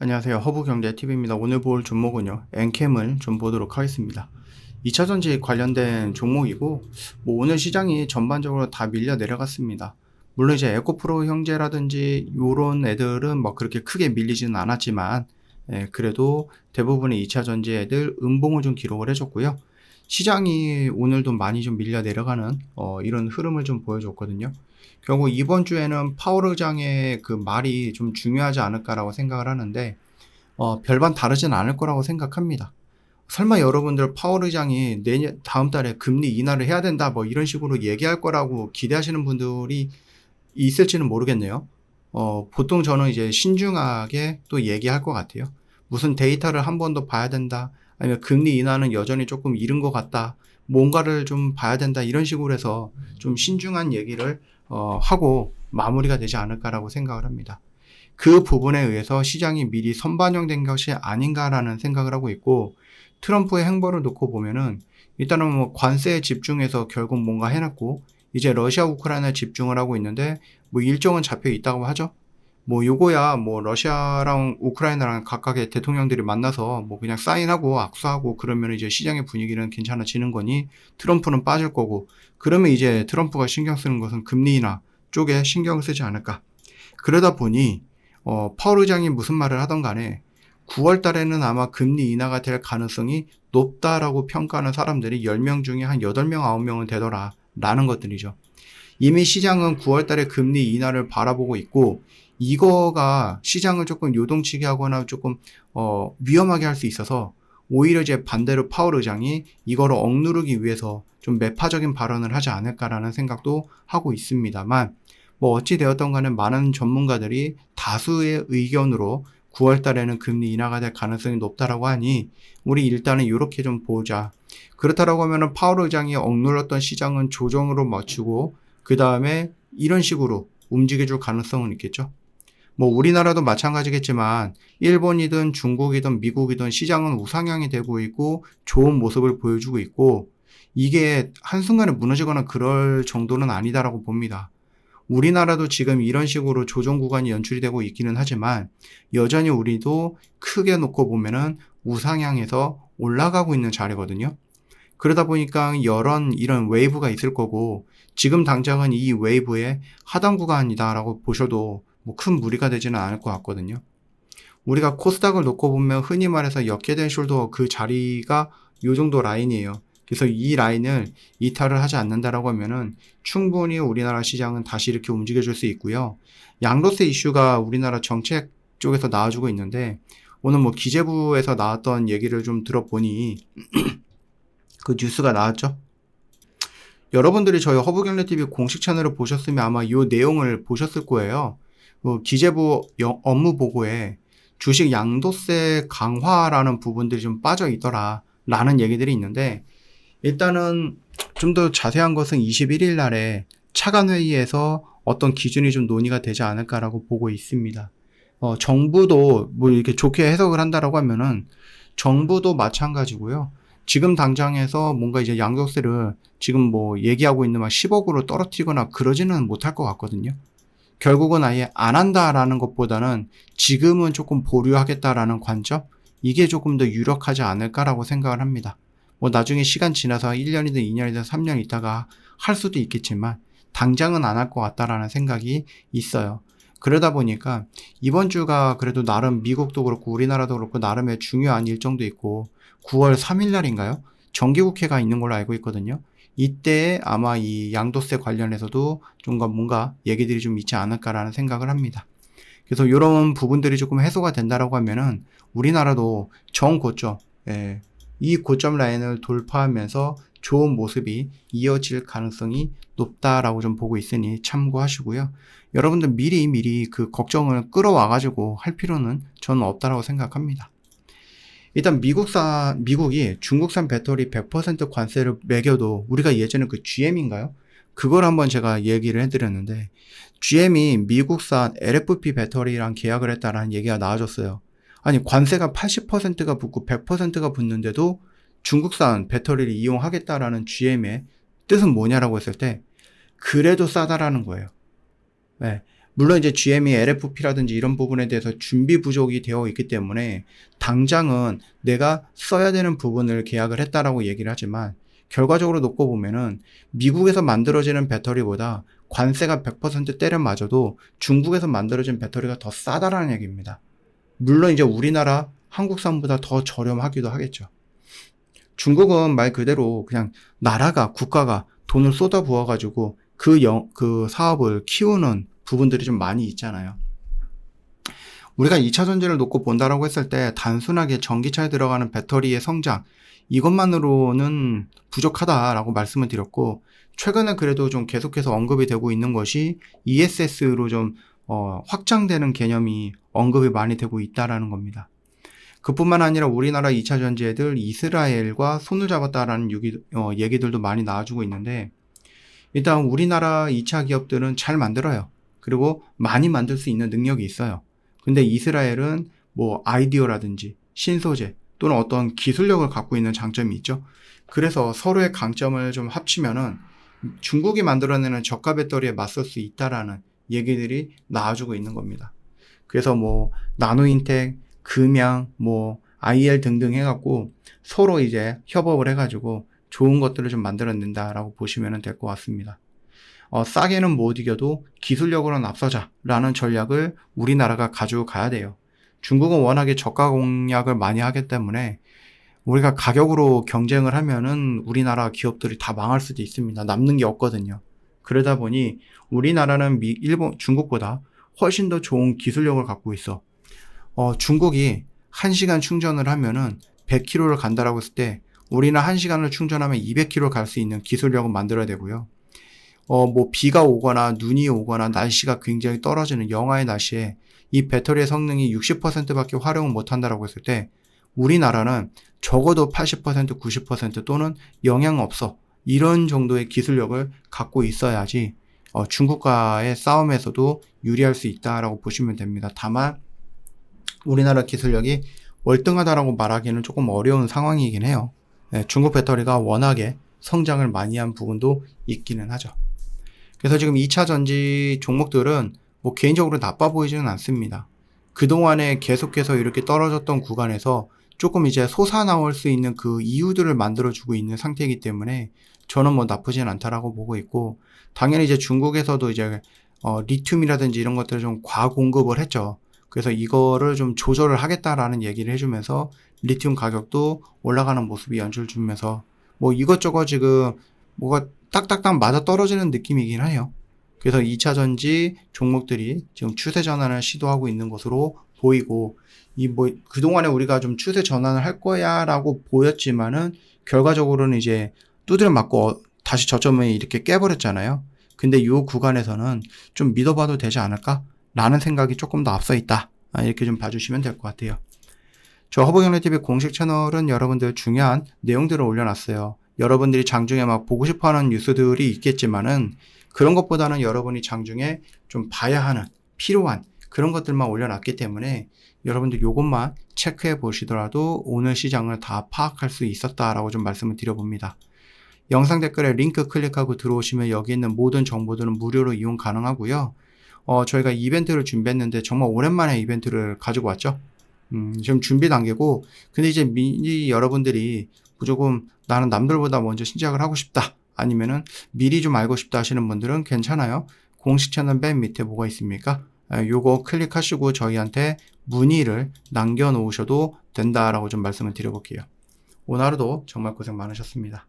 안녕하세요. 허브경제TV입니다. 오늘 볼 종목은요, 엔캠을 좀 보도록 하겠습니다. 2차전지 관련된 종목이고, 오늘 시장이 전반적으로 다 밀려 내려갔습니다. 물론 이제 에코프로 형제라든지 요런 애들은 뭐 그렇게 크게 밀리지는 않았지만, 그래도 대부분의 2차전지 애들 음봉을 좀 기록을 해줬고요. 시장이 오늘도 많이 좀 밀려 내려가는 이런 흐름을 좀 보여줬거든요. 결국 이번 주에는 파월 의장의 그 말이 좀 중요하지 않을까라고 생각을 하는데, 별반 다르진 않을 거라고 생각합니다. 설마 여러분들 파월 의장이 다음 달에 금리 인하를 해야 된다, 뭐 이런 식으로 얘기할 거라고 기대하시는 분들이 있을지는 모르겠네요. 보통 저는 이제 신중하게 또 얘기할 것 같아요. 무슨 데이터를 한 번 더 봐야 된다, 아니면 금리 인하는 여전히 조금 이른 것 같다, 뭔가를 좀 봐야 된다, 이런 식으로 해서 좀 신중한 얘기를 하고 마무리가 되지 않을까라고 생각을 합니다. 그 부분에 의해서 시장이 미리 선반영된 것이 아닌가라는 생각을 하고 있고, 트럼프의 행보를 놓고 보면은 일단은 뭐 관세에 집중해서 결국 뭔가 해놨고, 이제 러시아 우크라이나에 집중을 하고 있는데 뭐 일정은 잡혀 있다고 하죠. 뭐 요거야 뭐 러시아랑 우크라이나랑 각각의 대통령들이 만나서 뭐 그냥 사인하고 악수하고 그러면 이제 시장의 분위기는 괜찮아지는 거니, 트럼프는 빠질 거고, 그러면 이제 트럼프가 신경 쓰는 것은 금리 인하 쪽에 신경 쓰지 않을까. 그러다 보니 파월 의장이 무슨 말을 하던 간에 9월 달에는 아마 금리 인하가 될 가능성이 높다라고 평가하는 사람들이 10명 중에 한 8명, 9명은 되더라 라는 것들이죠. 이미 시장은 9월 달에 금리 인하를 바라보고 있고, 이거가 시장을 조금 요동치게 하거나 조금 위험하게 할 수 있어서 오히려 이제 반대로 파월 의장이 이거를 억누르기 위해서 좀 매파적인 발언을 하지 않을까라는 생각도 하고 있습니다만, 뭐 어찌 되었던 간에 많은 전문가들이 다수의 의견으로 9월 달에는 금리 인하가 될 가능성이 높다라고 하니, 우리 일단은 이렇게 좀 보자. 그렇다라고 하면은 파월 의장이 억눌렀던 시장은 조정으로 맞추고 그 다음에 이런 식으로 움직여줄 가능성은 있겠죠. 뭐 우리나라도 마찬가지겠지만 일본이든 중국이든 미국이든 시장은 우상향이 되고 있고 좋은 모습을 보여주고 있고, 이게 한순간에 무너지거나 그럴 정도는 아니다라고 봅니다. 우리나라도 지금 이런 식으로 조정 구간이 연출이 되고 있기는 하지만 여전히 우리도 크게 놓고 보면은 우상향에서 올라가고 있는 자리거든요. 그러다 보니까 이런 웨이브가 있을 거고, 지금 당장은 이 웨이브의 하단 구간이다라고 보셔도 뭐 큰 무리가 되지는 않을 것 같거든요. 우리가 코스닥을 놓고 보면 흔히 말해서 역헤드 앤 숄더 그 자리가 요 정도 라인이에요. 그래서 이 라인을 이탈을 하지 않는다라고 하면은 충분히 우리나라 시장은 다시 이렇게 움직여 줄 수 있고요. 양도세 이슈가 우리나라 정책 쪽에서 나와주고 있는데, 오늘 뭐 기재부에서 나왔던 얘기를 좀 들어보니 그 뉴스가 나왔죠. 여러분들이 저희 허브경제TV 공식 채널을 보셨으면 아마 이 내용을 보셨을 거예요. 기재부 업무 보고에 주식 양도세 강화라는 부분들이 좀 빠져 있더라 라는 얘기들이 있는데, 일단은 좀 더 자세한 것은 21일 날에 차관회의에서 어떤 기준이 좀 논의가 되지 않을까라고 보고 있습니다. 정부도 뭐 이렇게 좋게 해석을 한다라고 하면은 정부도 마찬가지고요. 지금 당장에서 뭔가 이제 양도세를 지금 뭐 얘기하고 있는 막 10억으로 떨어뜨리거나 그러지는 못할 것 같거든요. 결국은 아예 안 한다라는 것보다는 지금은 조금 보류하겠다라는 관점, 이게 조금 더 유력하지 않을까라고 생각을 합니다. 뭐 나중에 시간 지나서 1년이든 2년이든 3년 있다가 할 수도 있겠지만 당장은 안 할 것 같다라는 생각이 있어요. 그러다 보니까 이번 주가 그래도 나름 미국도 그렇고 우리나라도 그렇고 나름의 중요한 일정도 있고, 9월 3일 날인가요? 정기국회가 있는 걸로 알고 있거든요. 이때 아마 이 양도세 관련해서도 좀 뭔가 얘기들이 좀 있지 않을까라는 생각을 합니다. 그래서 이런 부분들이 조금 해소가 된다라고 하면은 우리나라도 정고점, 이 고점 라인을 돌파하면서 좋은 모습이 이어질 가능성이 높다라고 좀 보고 있으니 참고하시고요. 여러분들 미리 그 걱정을 끌어와가지고 할 필요는 저는 없다라고 생각합니다. 일단 미국이 중국산 배터리 100% 관세를 매겨도, 우리가 예전에 그 GM인가요? 그걸 한번 제가 얘기를 해드렸는데, GM이 미국산 LFP 배터리랑 계약을 했다라는 얘기가 나와줬어요. 아니, 관세가 80%가 붙고 100%가 붙는데도 중국산 배터리를 이용하겠다라는 GM의 뜻은 뭐냐라고 했을 때, 그래도 싸다라는 거예요. 네. 물론 이제 GM이 LFP라든지 이런 부분에 대해서 준비 부족이 되어 있기 때문에 당장은 내가 써야 되는 부분을 계약을 했다라고 얘기를 하지만 결과적으로 놓고 보면은 미국에서 만들어지는 배터리보다 관세가 100% 때려 맞아도 중국에서 만들어진 배터리가 더 싸다라는 얘기입니다. 물론 이제 우리나라 한국산보다 더 저렴하기도 하겠죠. 중국은 말 그대로 그냥 나라가 국가가 돈을 쏟아 부어가지고 그 사업을 키우는 부분들이 좀 많이 있잖아요. 우리가 2차 전지를 놓고 본다라고 했을 때 단순하게 전기차에 들어가는 배터리의 성장 이것만으로는 부족하다라고 말씀을 드렸고 최근에 그래도 좀 계속해서 언급이 되고 있는 것이 ESS로 좀 확장되는 개념이 언급이 많이 되고 있다라는 겁니다. 그뿐만 아니라 우리나라 2차 전지애들 이스라엘과 손을 잡았다라는 얘기들도 많이 나와주고 있는데 일단 우리나라 2차 기업들은 잘 만들어요. 그리고 많이 만들 수 있는 능력이 있어요. 근데 이스라엘은 뭐 아이디어라든지 신소재 또는 어떤 기술력을 갖고 있는 장점이 있죠. 그래서 서로의 강점을 좀 합치면은 중국이 만들어내는 저가 배터리에 맞설 수 있다라는 얘기들이 나와주고 있는 겁니다. 그래서 뭐 나노인텍, 금양, 뭐 IL 등등 해갖고 서로 이제 협업을 해가지고 좋은 것들을 좀 만들어낸다라고 보시면 될 것 같습니다. 싸게는 못 이겨도 기술력으로는 앞서자라는 전략을 우리나라가 가지고 가야 돼요. 중국은 워낙에 저가 공략을 많이 하기 때문에 우리가 가격으로 경쟁을 하면은 우리나라 기업들이 다 망할 수도 있습니다. 남는 게 없거든요. 그러다 보니 우리나라는 중국보다 훨씬 더 좋은 기술력을 갖고 있어. 중국이 1시간 충전을 하면은 100km를 간다라고 했을 때 우리는 1시간을 충전하면 200km 갈 수 있는 기술력을 만들어야 되고요. 뭐 비가 오거나 눈이 오거나 날씨가 굉장히 떨어지는 영하의 날씨에 이 배터리의 성능이 60%밖에 활용을 못한다라고 했을 때 우리나라는 적어도 80%, 90% 또는 영향 없어. 이런 정도의 기술력을 갖고 있어야지 중국과의 싸움에서도 유리할 수 있다라고 보시면 됩니다. 다만 우리나라 기술력이 월등하다라고 말하기는 조금 어려운 상황이긴 해요. 중국 배터리가 워낙에 성장을 많이 한 부분도 있기는 하죠. 그래서 지금 2차 전지 종목들은 뭐 개인적으로 나빠 보이지는 않습니다. 그동안에 계속해서 이렇게 떨어졌던 구간에서 조금 이제 솟아나올 수 있는 그 이유들을 만들어주고 있는 상태이기 때문에 저는 뭐 나쁘진 않다라고 보고 있고 당연히 이제 중국에서도 이제 리튬이라든지 이런 것들을 좀 과공급을 했죠. 그래서 이거를 좀 조절을 하겠다라는 얘기를 해주면서 리튬 가격도 올라가는 모습이 연출 주면서 뭐 이것저것 지금 뭐가 딱딱딱 맞아 떨어지는 느낌이긴 해요. 그래서 2차 전지 종목들이 지금 추세 전환을 시도하고 있는 것으로 보이고 그동안에 우리가 좀 추세 전환을 할 거야 라고 보였지만은 결과적으로는 이제 두드려 맞고 다시 저점을 이렇게 깨버렸잖아요. 근데 이 구간에서는 좀 믿어봐도 되지 않을까? 라는 생각이 조금 더 앞서 있다. 이렇게 좀 봐주시면 될 것 같아요. 저 허브경제TV 공식 채널은 여러분들 중요한 내용들을 올려놨어요. 여러분들이 장중에 막 보고 싶어하는 뉴스들이 있겠지만은 그런 것보다는 여러분이 장중에 좀 봐야 하는 필요한 그런 것들만 올려놨기 때문에 여러분들 요것만 체크해 보시더라도 오늘 시장을 다 파악할 수 있었다라고 좀 말씀을 드려봅니다. 영상 댓글에 링크 클릭하고 들어오시면 여기 있는 모든 정보들은 무료로 이용 가능하고요. 저희가 이벤트를 준비했는데 정말 오랜만에 이벤트를 가지고 왔죠. 지금 준비 단계고 근데 이제 미리 여러분들이 무조건 나는 남들보다 먼저 시작을 하고 싶다 아니면은 미리 좀 알고 싶다 하시는 분들은 괜찮아요. 공식 채널 맨 밑에 뭐가 있습니까? 요거 클릭하시고 저희한테 문의를 남겨 놓으셔도 된다라고 좀 말씀을 드려볼게요. 오늘 하루도 정말 고생 많으셨습니다.